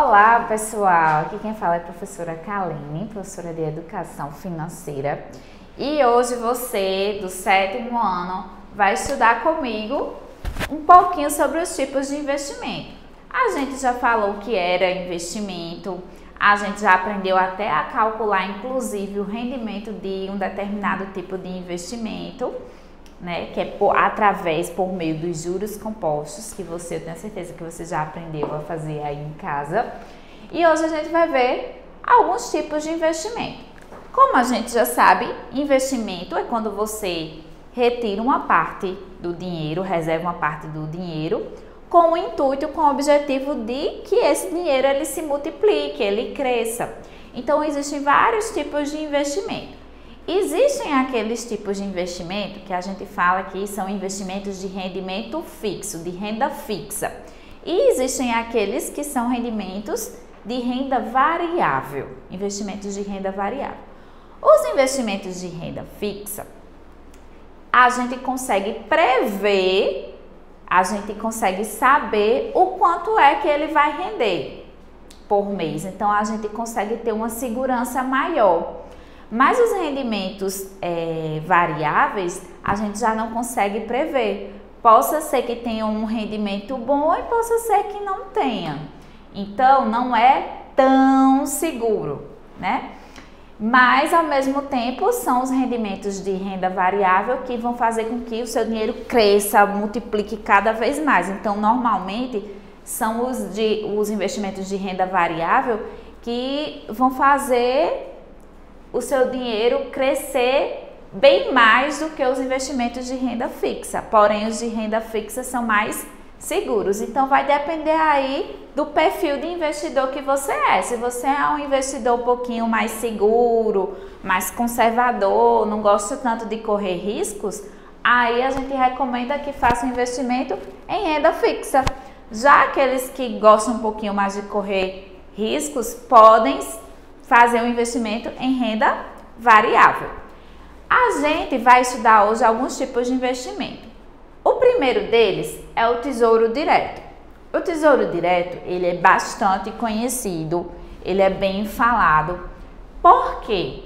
Olá, pessoal! Aqui quem fala é a professora Kaline, professora de Educação Financeira. E hoje você, do 7º ano, vai estudar comigo um pouquinho sobre os tipos de investimento. A gente já falou o que era investimento, a gente já aprendeu até a calcular, inclusive, o rendimento de um determinado tipo de investimento, né, que é por meio dos juros compostos, que eu tenho certeza que você já aprendeu a fazer aí em casa. E hoje a gente vai ver alguns tipos de investimento. Como a gente já sabe, investimento é quando você retira uma parte do dinheiro, reserva uma parte do dinheiro, com o intuito, com o objetivo de que esse dinheiro ele se multiplique, ele cresça. Então, existem vários tipos de investimento. Existem aqueles tipos de investimento que a gente fala que são investimentos de rendimento fixo, de renda fixa. E existem aqueles que são rendimentos de renda variável, investimentos de renda variável. Os investimentos de renda fixa, a gente consegue prever, a gente consegue saber o quanto é que ele vai render por mês. Então, a gente consegue ter uma segurança maior. Mas os rendimentos variáveis, a gente já não consegue prever. Possa ser que tenha um rendimento bom e possa ser que não tenha. Então, não é tão seguro, né? Mas, ao mesmo tempo, são os rendimentos de renda variável que vão fazer com que o seu dinheiro cresça, multiplique cada vez mais. Então, normalmente, são os investimentos de renda variável que vão fazer o seu dinheiro crescer bem mais do que os investimentos de renda fixa. Porém, os de renda fixa são mais seguros. Então, vai depender aí do perfil de investidor que você é. Se você é um investidor um pouquinho mais seguro, mais conservador, não gosta tanto de correr riscos, aí a gente recomenda que faça um investimento em renda fixa. Já aqueles que gostam um pouquinho mais de correr riscos, podem fazer um investimento em renda variável. A gente vai estudar hoje alguns tipos de investimento. O primeiro deles é o Tesouro Direto. O Tesouro Direto, ele é bastante conhecido, ele é bem falado, porque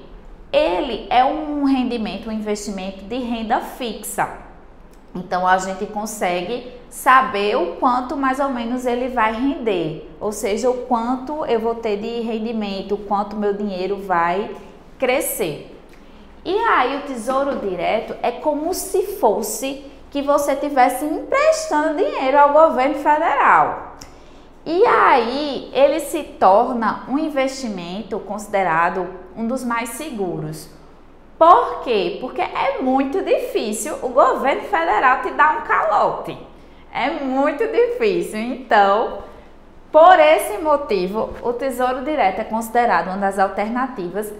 ele é um rendimento, um investimento de renda fixa. Então, a gente consegue saber o quanto mais ou menos ele vai render, ou seja, o quanto eu vou ter de rendimento, o quanto meu dinheiro vai crescer. E aí, o Tesouro Direto é como se fosse que você estivesse emprestando dinheiro ao governo federal. E aí, ele se torna um investimento considerado um dos mais seguros. Por quê? Porque é muito difícil o governo federal te dar um calote. É muito difícil. Então, por esse motivo, o Tesouro Direto é considerado uma das alternativas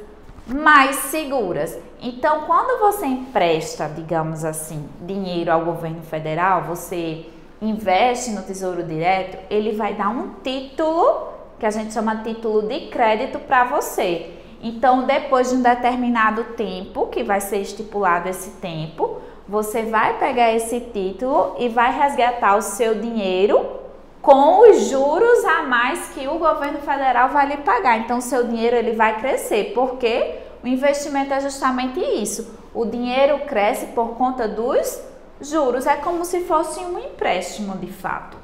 mais seguras. Então, quando você empresta, digamos assim, dinheiro ao governo federal, você investe no Tesouro Direto, ele vai dar um título, que a gente chama de título de crédito para você. Então, depois de um determinado tempo, que vai ser estipulado esse tempo, você vai pegar esse título e vai resgatar o seu dinheiro com os juros a mais que o governo federal vai lhe pagar. Então, o seu dinheiro ele vai crescer, porque o investimento é justamente isso. O dinheiro cresce por conta dos juros, é como se fosse um empréstimo de fato.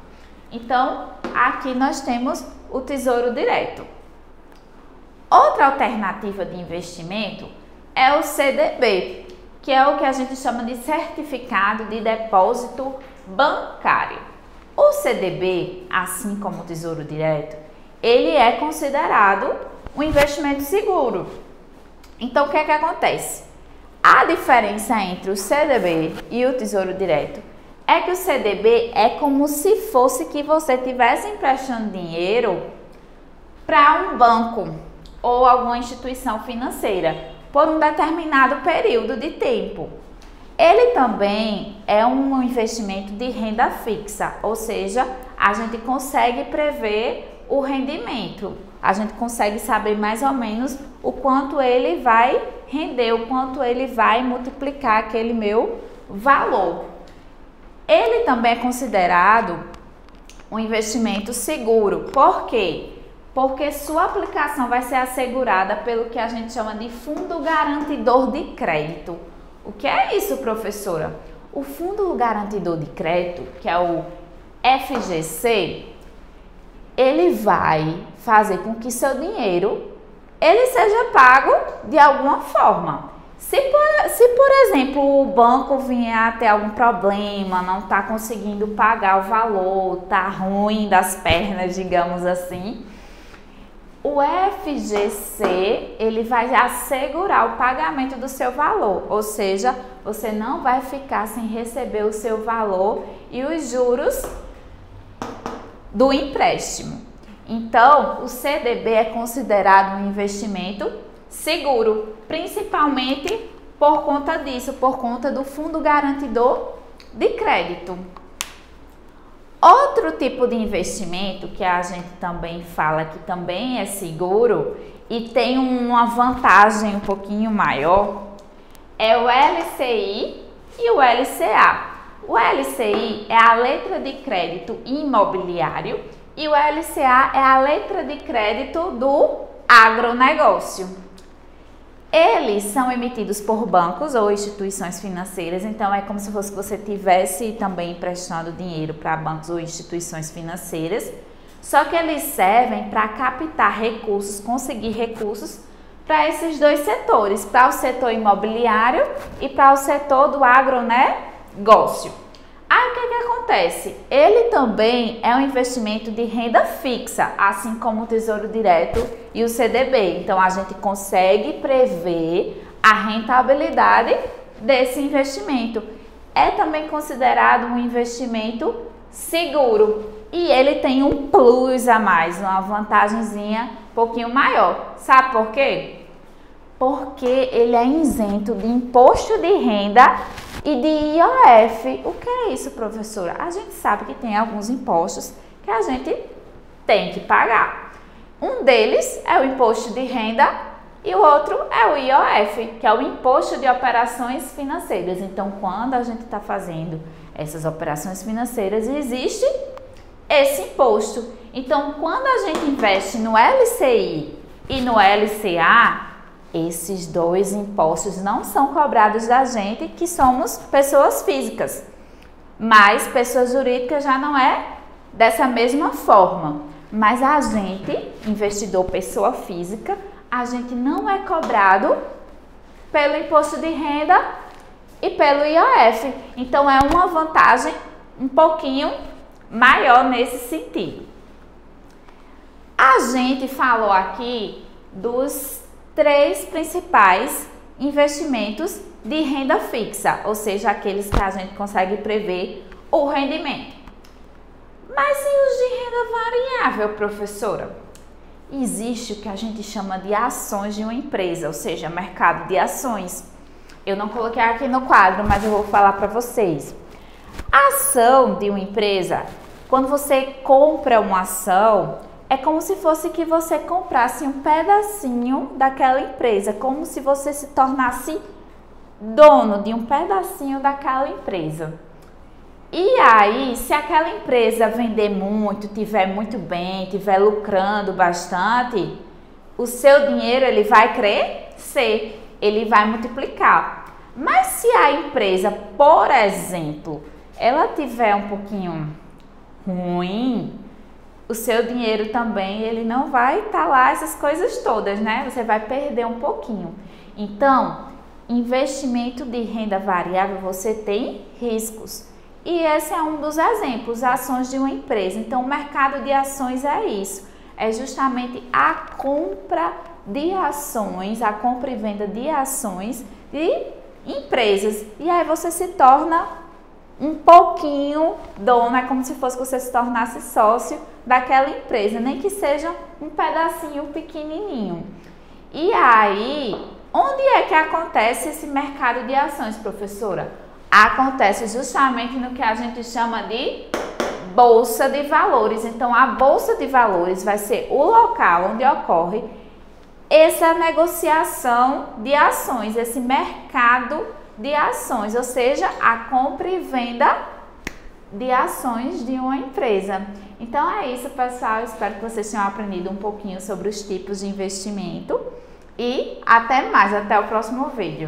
Então, aqui nós temos o Tesouro Direto. Outra alternativa de investimento é o CDB, que é o que a gente chama de Certificado de Depósito Bancário. O CDB, assim como o Tesouro Direto, ele é considerado um investimento seguro. Então, o que é que acontece? A diferença entre o CDB e o Tesouro Direto é que o CDB é como se fosse que você estivesse emprestando dinheiro para um banco ou alguma instituição financeira por um determinado período de tempo. Ele também é um investimento de renda fixa, ou seja, a gente consegue prever o rendimento, a gente consegue saber mais ou menos o quanto ele vai render, o quanto ele vai multiplicar aquele meu valor. Ele também é considerado um investimento seguro. Por quê? Porque sua aplicação vai ser assegurada pelo que a gente chama de Fundo Garantidor de Crédito. O que é isso, professora? O Fundo Garantidor de Crédito, que é o FGC, ele vai fazer com que seu dinheiro ele seja pago de alguma forma. Se por exemplo, o banco vier a ter algum problema, não está conseguindo pagar o valor, está ruim das pernas, digamos assim, o FGC ele vai assegurar o pagamento do seu valor, ou seja, você não vai ficar sem receber o seu valor e os juros do empréstimo. Então, o CDB é considerado um investimento seguro, principalmente por conta disso, por conta do Fundo Garantidor de Crédito. Outro tipo de investimento que a gente também fala que também é seguro e tem uma vantagem um pouquinho maior é o LCI e o LCA. O LCI é a letra de crédito imobiliário e o LCA é a letra de crédito do agronegócio. Eles são emitidos por bancos ou instituições financeiras, então é como se fosse que você tivesse também emprestando dinheiro para bancos ou instituições financeiras, só que eles servem para captar recursos, conseguir recursos para esses dois setores, para o setor imobiliário e para o setor do agronegócio. Aí o que acontece? Ele também é um investimento de renda fixa, assim como o Tesouro Direto e o CDB. Então a gente consegue prever a rentabilidade desse investimento. É também considerado um investimento seguro e ele tem um plus a mais, uma vantagenzinha um pouquinho maior. Sabe por quê? Porque ele é isento de imposto de renda e de IOF. O que é isso, professora? A gente sabe que tem alguns impostos que a gente tem que pagar. Um deles é o imposto de renda e o outro é o IOF, que é o imposto de operações financeiras. Então, quando a gente está fazendo essas operações financeiras, existe esse imposto. Então, quando a gente investe no LCI e no LCA, esses dois impostos não são cobrados da gente, que somos pessoas físicas, mas pessoas jurídicas já não é dessa mesma forma. Mas a gente, investidor pessoa física, a gente não é cobrado pelo imposto de renda e pelo IOF. Então é uma vantagem um pouquinho maior nesse sentido. A gente falou aqui dos três principais investimentos de renda fixa, ou seja, aqueles que a gente consegue prever o rendimento. Mas e os de renda variável, professora? Existe o que a gente chama de ações de uma empresa, ou seja, mercado de ações. Eu não coloquei aqui no quadro, mas eu vou falar para vocês. A ação de uma empresa, quando você compra uma ação, é como se fosse que você comprasse um pedacinho daquela empresa, como se você se tornasse dono de um pedacinho daquela empresa. E aí, se aquela empresa vender muito, tiver muito bem, tiver lucrando bastante, o seu dinheiro ele vai crescer, ele vai multiplicar. Mas se a empresa, por exemplo, ela tiver um pouquinho ruim, o seu dinheiro também, ele não vai estar lá essas coisas todas, né? Você vai perder um pouquinho. Então, investimento de renda variável, você tem riscos. E esse é um dos exemplos, ações de uma empresa. Então, o mercado de ações é isso. É justamente a compra de ações, a compra e venda de ações de empresas. E aí você se torna um pouquinho dono, é como se fosse que você se tornasse sócio daquela empresa, nem que seja um pedacinho pequenininho. E aí, onde é que acontece esse mercado de ações, professora? Acontece justamente no que a gente chama de Bolsa de Valores. Então, a Bolsa de Valores vai ser o local onde ocorre essa negociação de ações, esse mercado de ações, ou seja, a compra e venda de ações de uma empresa. Então é isso, pessoal. Espero que vocês tenham aprendido um pouquinho sobre os tipos de investimento e até mais, até o próximo vídeo.